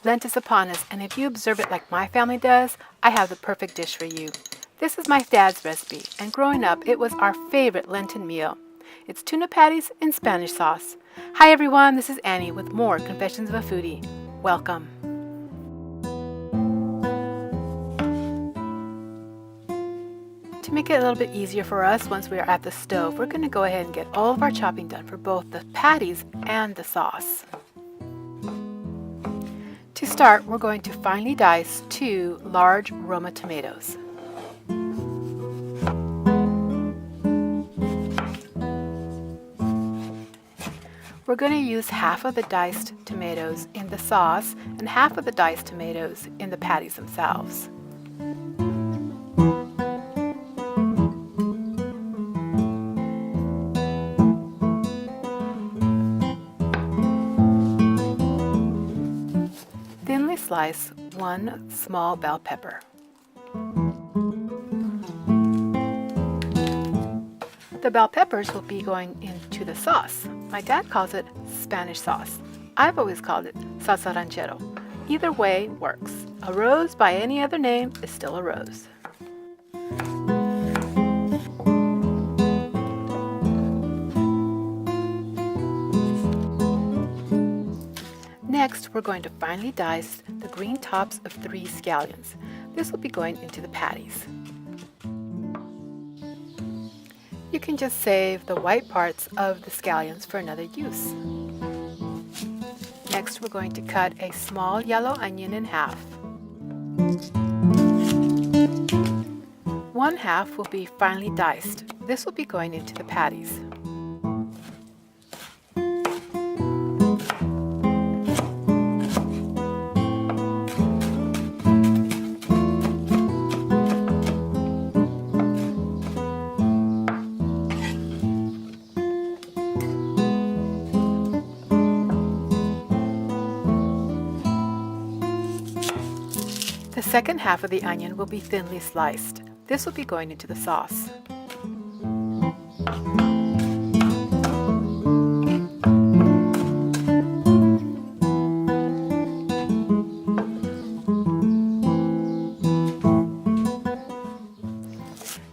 Lent is upon us, and if you observe it like my family does, I have the perfect dish for you. This is my dad's recipe, and growing up, it was our favorite Lenten meal. It's tuna patties in Spanish sauce. Hi everyone, this is Annie with more Confessions of a Foodie. Welcome. To make it a little bit easier for us once we are at the stove, we're going to go ahead and get all of our chopping done for both the patties and the sauce. To start, we're going to finely dice 2 large Roma tomatoes. We're going to use half of the diced tomatoes in the sauce and half of the diced tomatoes in the patties themselves. Thinly slice 1 small bell pepper. The bell peppers will be going into the sauce. My dad calls it Spanish sauce. I've always called it salsa ranchero. Either way works. A rose by any other name is still a rose. Next, we're going to finely dice the green tops of 3 scallions. This will be going into the patties. You can just save the white parts of the scallions for another use. Next, we're going to cut a small yellow onion in half. 1 half will be finely diced. This will be going into the patties. The second half of the onion will be thinly sliced. This will be going into the sauce.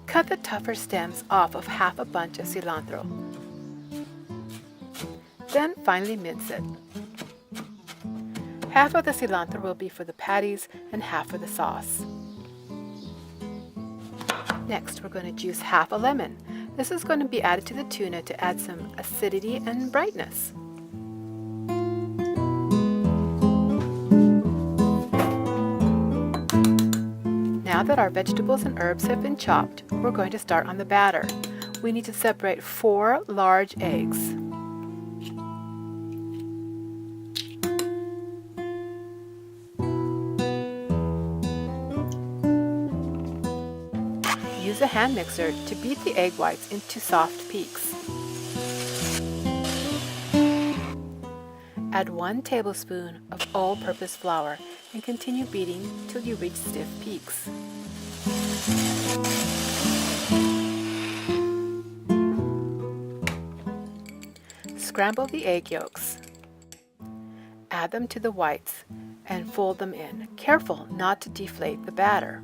Cut the tougher stems off of half a bunch of cilantro. Then finely mince it. Half of the cilantro will be for the patties and half for the sauce. Next, we're going to juice half a lemon. This is going to be added to the tuna to add some acidity and brightness. Now that our vegetables and herbs have been chopped, we're going to start on the batter. We need to separate 4 large eggs. Use a hand mixer to beat the egg whites into soft peaks. Add 1 tablespoon of all-purpose flour and continue beating till you reach stiff peaks. Scramble the egg yolks. Add them to the whites and fold them in. Careful not to deflate the batter.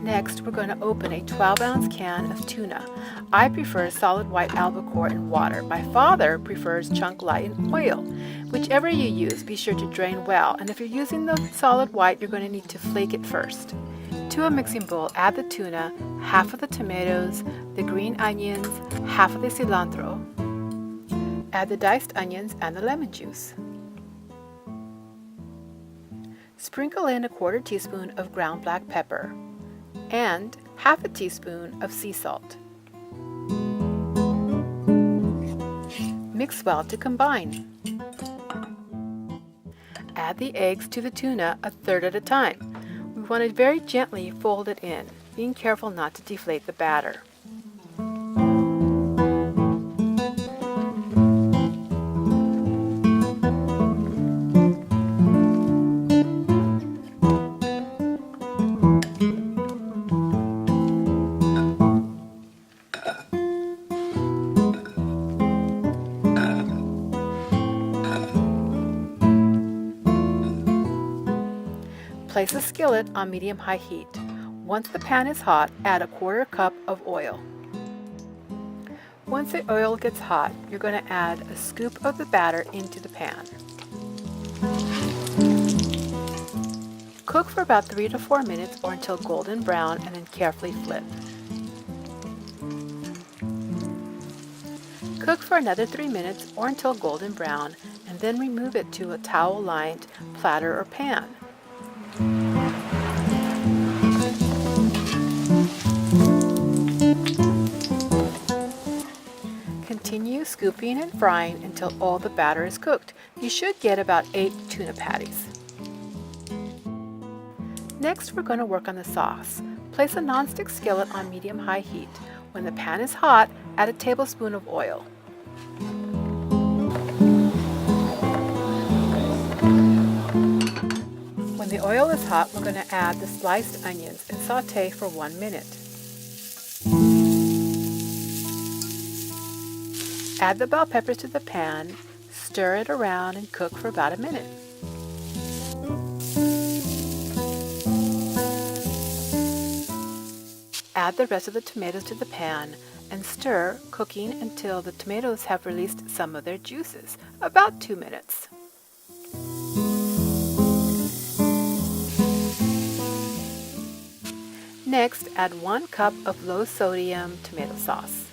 Next, we're going to open a 12-ounce can of tuna. I prefer solid white albacore in water. My father prefers chunk light in oil. Whichever you use, be sure to drain well, and if you're using the solid white, you're going to need to flake it first. To a mixing bowl, add the tuna, half of the tomatoes, the green onions, half of the cilantro. Add the diced onions and the lemon juice. Sprinkle in a 1/4 teaspoon of ground black pepper and half a teaspoon of sea salt. Mix well to combine. Add the eggs to the tuna a third at a time. We want to very gently fold it in, being careful not to deflate the batter. Place a skillet on medium-high heat. Once the pan is hot, add a 1/4 cup of oil. Once the oil gets hot, you're going to add a scoop of the batter into the pan. Cook for about 3 to 4 minutes or until golden brown, and then carefully flip. Cook for another 3 minutes or until golden brown, and then remove it to a towel-lined platter or pan. Continue scooping and frying until all the batter is cooked. You should get about 8 tuna patties. Next, we're going to work on the sauce. Place a nonstick skillet on medium-high heat. When the pan is hot, add a tablespoon of oil. When the oil is hot, we're going to add the sliced onions and saute for 1 minute. Add the bell peppers to the pan, stir it around, and cook for about a minute. Add the rest of the tomatoes to the pan and stir, cooking until the tomatoes have released some of their juices, about 2 minutes. Next, add 1 cup of low-sodium tomato sauce.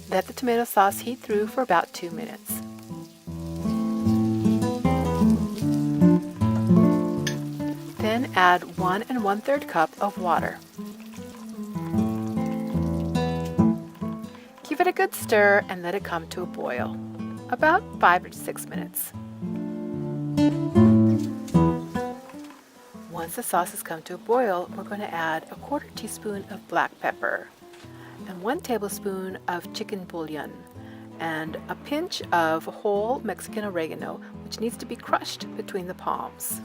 Let the tomato sauce heat through for about 2 minutes. Then add 1 1/3 cup of water. Give it a good stir and let it come to a boil, about 5 or 6 minutes. Once the sauce has come to a boil, we're going to add a 1/4 teaspoon of black pepper and 1 tablespoon of chicken bouillon and a pinch of whole Mexican oregano, which needs to be crushed between the palms.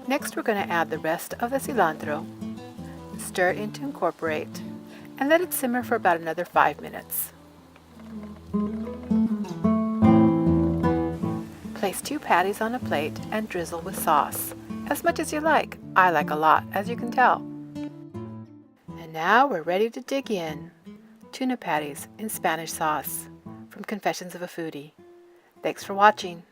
Next, we're going to add the rest of the cilantro, stir it in to incorporate, and let it simmer for about another 5 minutes. Place 2 patties on a plate and drizzle with sauce, as much as you like. I like a lot, as you can tell. And now we're ready to dig in. Tuna patties in Spanish sauce, from Confessions of a Foodie. Thanks for watching.